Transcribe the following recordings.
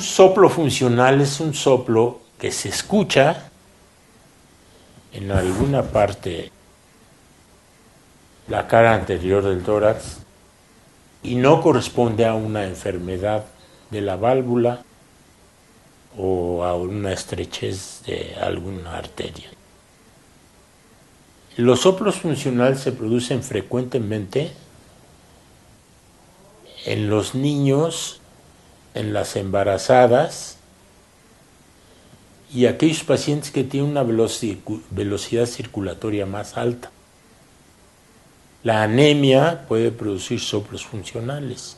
Un soplo funcional es un soplo que se escucha en alguna parte, la cara anterior del tórax, y no corresponde a una enfermedad de la válvula o a una estrechez de alguna arteria. Los soplos funcionales se producen frecuentemente en los niños, en las embarazadas y aquellos pacientes que tienen una velocidad circulatoria más alta. La anemia puede producir soplos funcionales,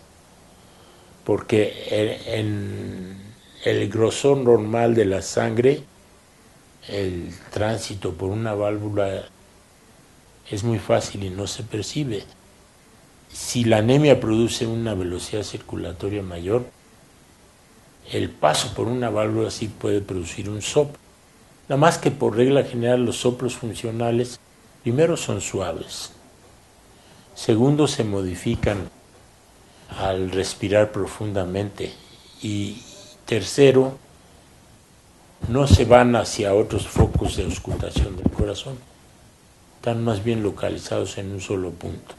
porque en el grosor normal de la sangre, el tránsito por una válvula es muy fácil y no se percibe. Si la anemia produce una velocidad circulatoria mayor, el paso por una válvula sí puede producir un soplo. Nada más que por regla general los soplos funcionales, primero son suaves, segundo se modifican al respirar profundamente y tercero no se van hacia otros focos de auscultación del corazón, están más bien localizados en un solo punto.